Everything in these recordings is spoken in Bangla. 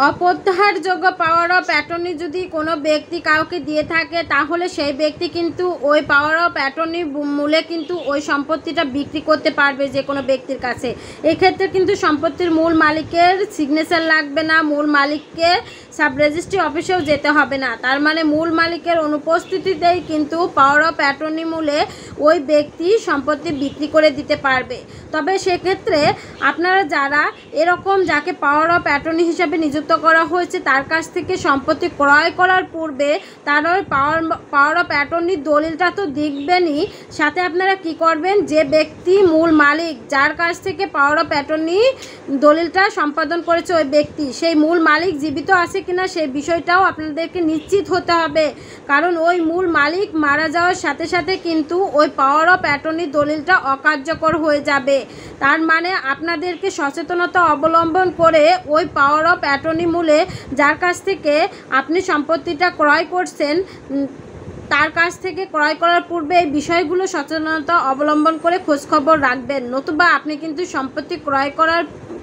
অপ্রত্যাহারযোগ্য পাওয়ার অফ অ্যাটর্নি যদি কোনো ব্যক্তি কাউকে দিয়ে থাকে, তাহলে সেই ব্যক্তি কিন্তু ওই পাওয়ার অফ অ্যাটর্নি মূলে কিন্তু ওই সম্পত্তিটা বিক্রি করতে পারবে যে কোনো ব্যক্তির কাছে। এক্ষেত্রে কিন্তু সম্পত্তির মূল মালিকের সিগনেচার লাগবে না, মূল মালিককে সাব রেজিস্ট্রি অফিসেও যেতে হবে না। তার মানে মূল মালিকের অনুপস্থিতিতেই কিন্তু পাওয়ার অফ অ্যাটর্নি মূলে ওই ব্যক্তি সম্পত্তি বিক্রি করে দিতে পারবে। তবে সেক্ষেত্রে আপনারা যারা এরকম যাকে পাওয়ার অফ অ্যাটর্নি হিসাবে নিযুক্ত করা হয়েছে তার কাছ থেকে সম্পত্তি ক্রয় করার পূর্বে তার ওই পাওয়ার অফ অ্যাটর্নির দলিলটা তো দেখবেনই, সাথে আপনারা কি করবেন, যে ব্যক্তি মূল মালিক যার কাছ থেকে পাওয়ার অফ অ্যাটর্নি দলিলটা সম্পাদন করেছে ওই ব্যক্তি, সেই মূল মালিক জীবিত আছে কিনা সেই বিষয়টাও আপনাদেরকে নিশ্চিত হতে হবে। কারণ ওই মূল মালিক মারা যাওয়ার সাথে সাথে কিন্তু ওই পাওয়ার অফ অ্যাটর্নি দলিলটা অকার্যকর হয়ে যাবে। তার মানে আপনাদেরকে সচেতনতা অবলম্বন করে ওই পাওয়ার অফ অ্যাটর্নি মূলে যার কাছ থেকে আপনি সম্পত্তিটা ক্রয় করছেন তার কাছ থেকে ক্রয় করার পূর্বে এই বিষয়গুলো সচেতনতা অবলম্বন করে খোঁজখবর রাখবেন, নতুবা আপনি কিন্তু সম্পত্তি ক্রয় করার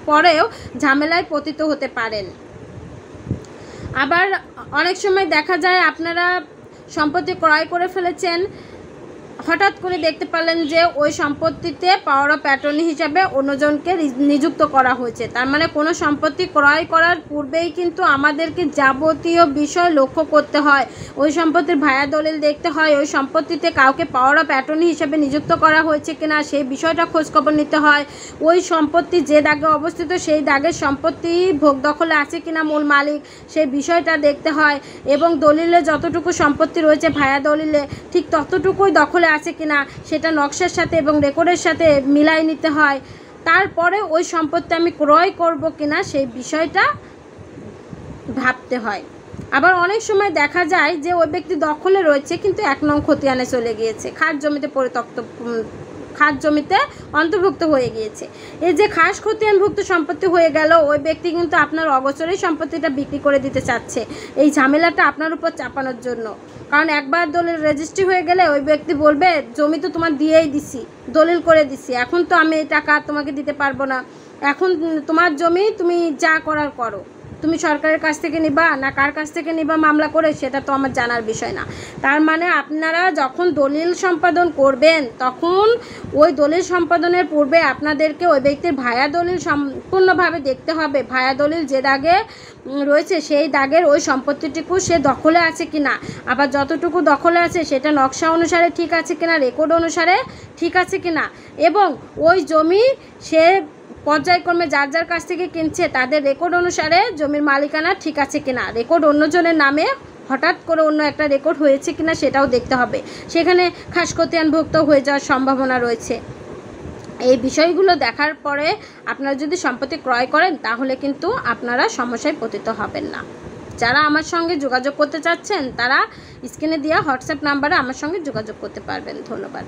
পরেও ঝামেলায় পতিত হতে পারেন। আবার অনেক সময় দেখা যায় আপনারা সম্পত্তি ক্রয় করে ফেলেছেন, হঠাৎ করে দেখতে পেলেন যে ওই সম্পত্তিতে পাওয়ার অফ অ্যাটর্নি হিসাবে অন্যজনকে নিযুক্ত করা হয়েছে। তার মানে কোনো সম্পত্তি ক্রয় করার পূর্বেই কিন্তু আমাদেরকে যাবতীয় বিষয় লক্ষ্য করতে হয়। ওই সম্পত্তির ভায়া দলিল দেখতে হয়, ওই সম্পত্তিতে কাউকে পাওয়ার অফ অ্যাটর্নি হিসাবে নিযুক্ত করা হয়েছে কিনা সেই বিষয়টা খোঁজখবর নিতে হয়। ওই সম্পত্তি যে দাগে অবস্থিত সেই দাগের সম্পত্তি ভোগ দখলে আছে কিনা মূল মালিক সেই বিষয়টা দেখতে হয়, এবং দলিলে যতটুকু সম্পত্তি রয়েছে ভায়া দলিলে ঠিক ততটুকুই দখলে আছে কিনা সেটা নকশার সাথে এবং রেকর্ডের সাথে মিলাই নিতে হয়। তারপরে ওই সম্পত্তি আমি ক্রয় করব কিনা সেই বিষয়টা ভাবতে হয়। আবার অনেক সময় দেখা যায় যে ওই ব্যক্তি দখলে রয়েছে কিন্তু 1 নং খতিয়ানে চলে গিয়েছে, খাস জমিতে অন্তর্ভুক্ত হয়ে গিয়েছে। এই যে খাস খতিয়ানভুক্ত সম্পত্তি হয়ে গেল, ওই ব্যক্তি কিন্তু আপনার অগোচরেই সম্পত্তিটা বিক্রি করে দিতে চাচ্ছে এই ঝামেলাটা আপনার উপর চাপানোর জন্য। কারণ একবার দলিল রেজিস্ট্রি হয়ে গেলে ওই ব্যক্তি বলবে জমি তো তোমার দিয়েই দিছি, দলিল করে দিছি, এখন তো আমি এই টাকা তোমাকে দিতে পারবো না, এখন তোমার জমি তুমি যা করার করো, তুমি সরকারের কাছ থেকে নিবা না কার কাছ থেকে নিবা মামলা করে সেটা তো আমার জানার বিষয় না। তার মানে আপনারা যখন দলিল সম্পাদন করবেন তখন ওই দলিল সম্পাদনের পূর্বে আপনাদেরকে ওই ব্যক্তির ভায়া দলিল সম্পূর্ণভাবে দেখতে হবে। ভায়া দলিল যে দাগে রয়েছে সেই দাগের ওই সম্পত্তিটুকু সে দখলে আছে কিনা, আবার যতটুকু দখলে আছে সেটা নকশা অনুসারে ঠিক আছে কিনা, রেকর্ড অনুসারে ঠিক আছে কিনা, এবং ওই জমি সে পর্যায়ক্রমে যার যার কাছ থেকে কিনছে তাদের রেকর্ড অনুসারে জমির মালিকানা ঠিক আছে কিনা, রেকর্ড অন্যজনের নামে হঠাৎ করে অন্য একটা রেকর্ড হয়েছে কিনা সেটাও দেখতে হবে, সেখানে খাস খতিয়ানভুক্ত হয়ে যাওয়ার সম্ভাবনা রয়েছে। এই বিষয়গুলো দেখার পরে আপনারা যদি সম্পত্তি ক্রয় করেন তাহলে কিন্তু আপনারা সমস্যায় পতিত হবেন না। যারা আমার সঙ্গে যোগাযোগ করতে চাচ্ছেন তারা স্ক্রিনে দেওয়া হোয়াটসঅ্যাপ নাম্বারে আমার সঙ্গে যোগাযোগ করতে পারবেন। ধন্যবাদ।